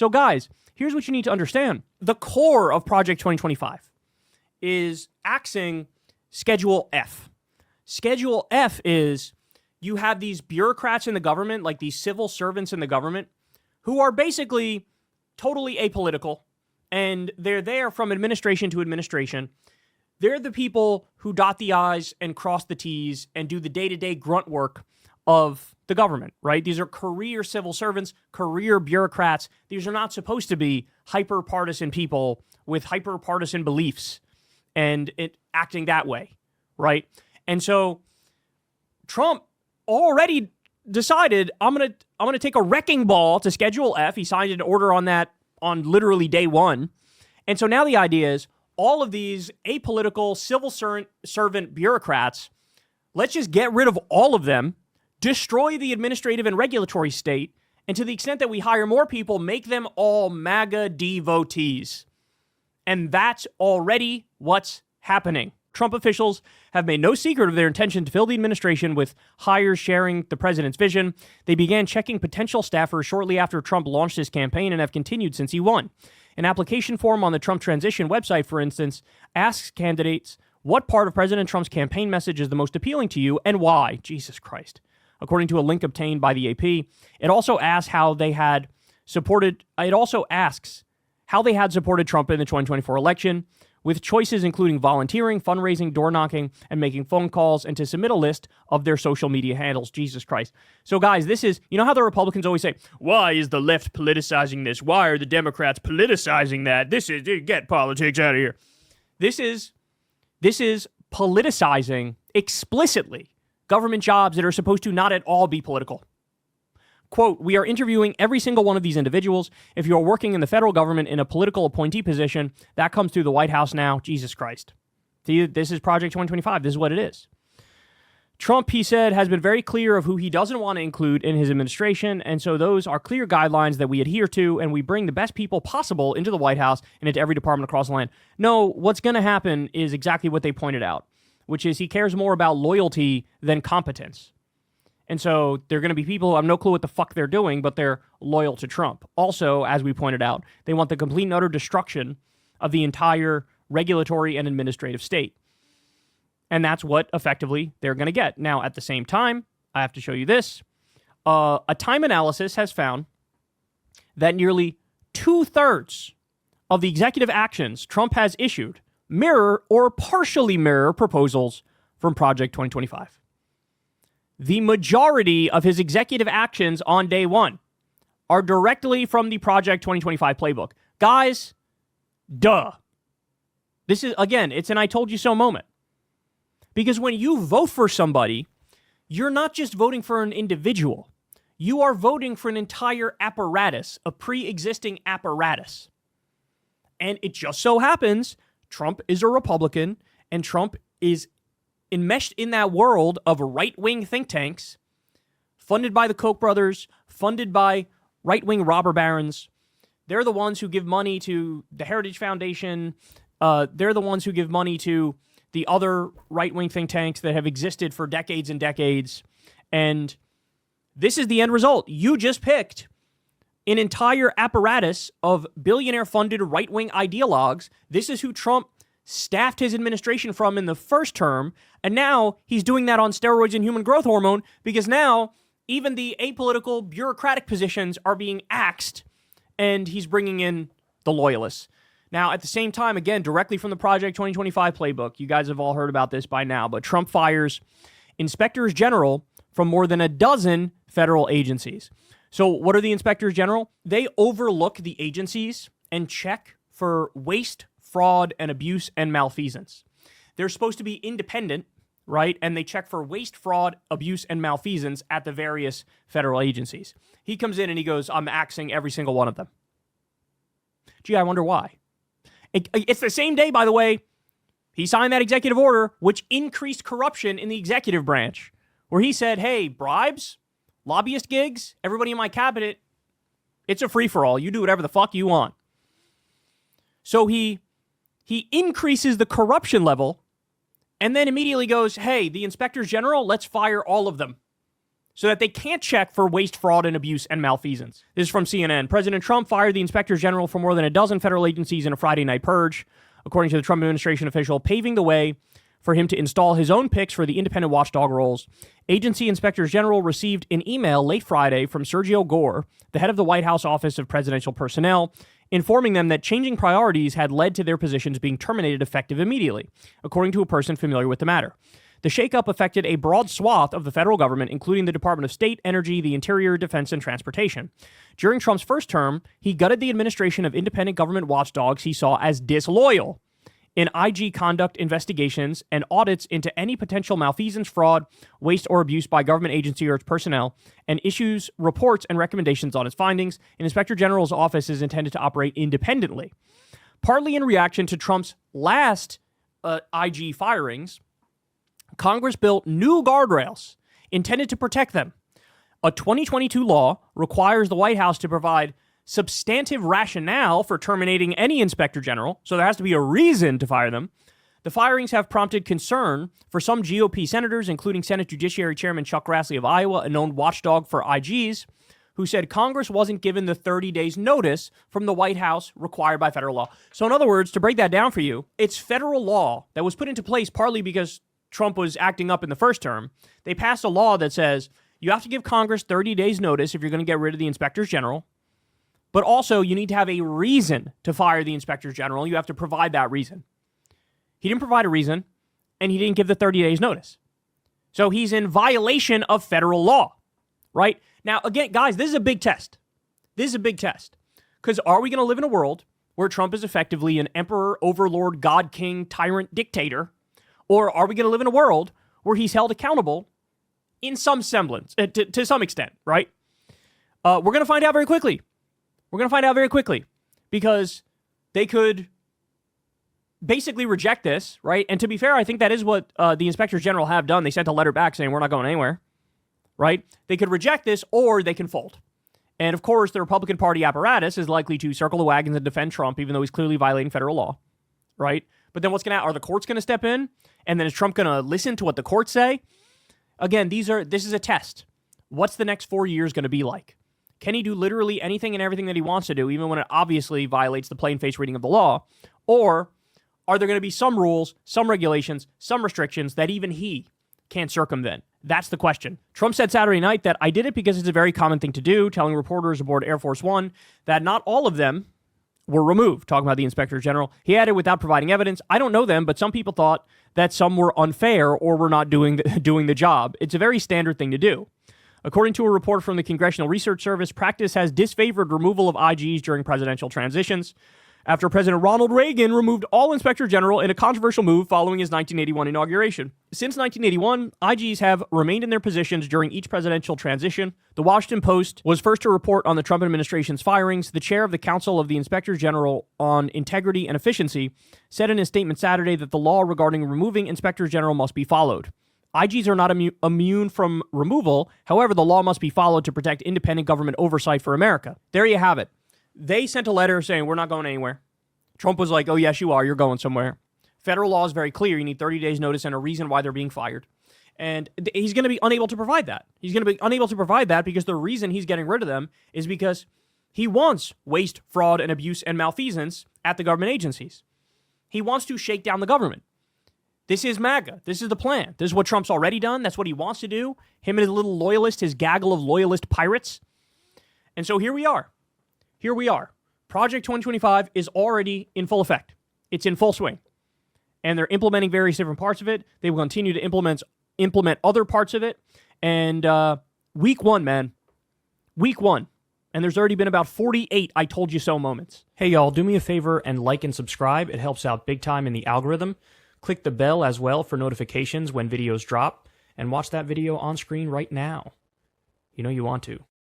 So guys, here's what you need to understand. The core of Project 2025 is axing Schedule F. Schedule F is you have these bureaucrats in the government, like these civil servants in the government, who are basically totally apolitical, and they're there from administration to administration. They're the people who dot the I's and cross the T's and do the day-to-day grunt work of the government, right? These are career civil servants, career bureaucrats. These are not supposed to be hyper-partisan people with hyper-partisan beliefs and it acting that way, right? And so Trump already decided, I'm gonna take a wrecking ball to Schedule F. He signed an order on that on literally day one. And so now the idea is all of these apolitical civil servant bureaucrats, let's just get rid of all of them, destroy the administrative and regulatory state, and to the extent that we hire more people, make them all MAGA devotees. And that's already what's happening. Trump officials have made no secret of their intention to fill the administration with hires sharing the president's vision. They began checking potential staffers shortly after Trump launched his campaign and have continued since he won. An application form on the Trump Transition website, for instance, asks candidates what part of President Trump's campaign message is the most appealing to you and why. Jesus Christ. According to a link obtained by the AP, it also asks how they had supported Trump in the 2024 election, with choices including volunteering, fundraising, door knocking, and making phone calls, and to submit a list of their social media handles. Jesus Christ. So guys, this is, you know how the Republicans always say, why is the left politicizing this? Why are the Democrats politicizing that? Get politics out of here. This is politicizing explicitly government jobs that are supposed to not at all be political. Quote, we are interviewing every single one of these individuals. If you're working in the federal government in a political appointee position, that comes through the White House now. Jesus Christ. See, this is Project 2025. This is what it is. Trump, he said, has been very clear of who he doesn't want to include in his administration, and so those are clear guidelines that we adhere to, and we bring the best people possible into the White House and into every department across the land. No, what's going to happen is exactly what they pointed out, which is he cares more about loyalty than competence. And so they're going to be people who have no clue what the fuck they're doing, but they're loyal to Trump. Also, as we pointed out, they want the complete and utter destruction of the entire regulatory and administrative state. And that's what effectively they're going to get. Now, at the same time, I have to show you this. A time analysis has found that nearly 2/3 of the executive actions Trump has issued mirror or partially mirror proposals from Project 2025. The majority of his executive actions on day one are directly from the Project 2025 playbook. Guys, duh. This is, again, it's an I told you so moment. Because when you vote for somebody, you're not just voting for an individual. You are voting for an entire apparatus, a pre-existing apparatus. And it just so happens Trump is a Republican, and Trump is enmeshed in that world of right-wing think tanks, funded by the Koch brothers, funded by right-wing robber barons. They're the ones who give money to the Heritage Foundation. They're the ones who give money to the other right-wing think tanks that have existed for decades and decades. And this is the end result. You just picked an entire apparatus of billionaire-funded right-wing ideologues. This is who Trump staffed his administration from in the first term, and now he's doing that on steroids and human growth hormone because now even the apolitical bureaucratic positions are being axed, and he's bringing in the loyalists. Now, at the same time, again, directly from the Project 2025 playbook, you guys have all heard about this by now, but Trump fires inspectors general from more than a dozen federal agencies. So what are the inspectors general? They overlook the agencies and check for waste, fraud, and abuse and malfeasance. They're supposed to be independent, right? And they check for waste, fraud, abuse, and malfeasance at the various federal agencies. He comes in and he goes, I'm axing every single one of them. Gee, I wonder why. It's the same day, by the way, he signed that executive order, which increased corruption in the executive branch, where he said, hey, bribes, lobbyist gigs, everybody in my cabinet, it's a free-for-all. You do whatever the fuck you want. So he increases the corruption level and then immediately goes, hey, the inspectors general, let's fire all of them. so that they can't check for waste, fraud, and abuse and malfeasance. This is from CNN. President Trump fired the Inspector General for more than a dozen federal agencies in a Friday night purge, according to the Trump administration official, paving the way for him to install his own picks for the independent watchdog roles. Agency Inspectors General received an email late Friday from Sergio Gore, the head of the White House Office of Presidential Personnel, informing them that changing priorities had led to their positions being terminated effective immediately, according to a person familiar with the matter. The shakeup affected a broad swath of the federal government, including the Department of State, Energy, the Interior, Defense, and Transportation. During Trump's first term, he gutted the administration of independent government watchdogs he saw as disloyal in IG conduct investigations and audits into any potential malfeasance, fraud, waste, or abuse by government agency or its personnel, and issues reports and recommendations on its findings. An Inspector General's office is intended to operate independently. Partly in reaction to Trump's last IG firings, Congress built new guardrails intended to protect them. A 2022 law requires the White House to provide substantive rationale for terminating any inspector general, so there has to be a reason to fire them. The firings have prompted concern for some GOP senators, including Senate Judiciary Chairman Chuck Grassley of Iowa, a known watchdog for IGs, who said Congress wasn't given the 30 days notice from the White House required by federal law. So in other words, to break that down for you, it's federal law that was put into place partly because Trump was acting up in the first term. They passed a law that says you have to give Congress 30 days notice if you're going to get rid of the inspectors general. But also, you need to have a reason to fire the inspector general. You have to provide that reason. He didn't provide a reason, and he didn't give the 30 days notice. So he's in violation of federal law, right? Now, again, guys, this is a big test. This is a big test. Because are we going to live in a world where Trump is effectively an emperor, overlord, god, king, tyrant, dictator? Or are we going to live in a world where he's held accountable in some semblance, to some extent, right? We're going to find out very quickly. We're going to find out very quickly because they could basically reject this, right? And to be fair, I think that is what the inspectors general have done. They sent a letter back saying we're not going anywhere, right? They could reject this or they can fold. And of course, the Republican Party apparatus is likely to circle the wagons and defend Trump, even though he's clearly violating federal law, right? But then what's going to happen? Are the courts going to step in? And then is Trump going to listen to what the courts say? Again, this is a test. What's the next 4 years going to be like? Can he do literally anything and everything that he wants to do, even when it obviously violates the plain-faced reading of the law? Or are there going to be some rules, some regulations, some restrictions that even he can't circumvent? That's the question. Trump said Saturday night that I did it because it's a very common thing to do, telling reporters aboard Air Force One that not all of them were removed, talking about the inspector general. He added, without providing evidence, I don't know them, but some people thought that some were unfair or were not doing the job. It's a very standard thing to do. According to a report from the Congressional Research Service, practice has disfavored removal of IGs during presidential transitions after President Ronald Reagan removed all inspector general in a controversial move following his 1981 inauguration. Since 1981, IGs have remained in their positions during each presidential transition. The Washington Post was first to report on the Trump administration's firings. The chair of the Council of the Inspector General on Integrity and Efficiency said in his statement Saturday that the law regarding removing inspectors general must be followed. IGs are not immune from removal. However, the law must be followed to protect independent government oversight for America. There you have it. They sent a letter saying, we're not going anywhere. Trump was like, oh, yes, you are. You're going somewhere. Federal law is very clear. You need 30 days notice and a reason why they're being fired. And he's going to be unable to provide that. He's going to be unable to provide that because the reason he's getting rid of them is because he wants waste, fraud, and abuse and malfeasance at the government agencies. He wants to shake down the government. This is MAGA. This is the plan. This is what Trump's already done. That's what he wants to do. Him and his little loyalist, his gaggle of loyalist pirates. And so here we are. Here we are. Project 2025 is already in full effect. It's in full swing. And they're implementing various different parts of it. They will continue to implement other parts of it. And week one, man. Week one. And there's already been about 48 I told you so moments. Hey, y'all, do me a favor and like and subscribe. It helps out big time in the algorithm. Click the bell as well for notifications when videos drop. And watch that video on screen right now. You know you want to.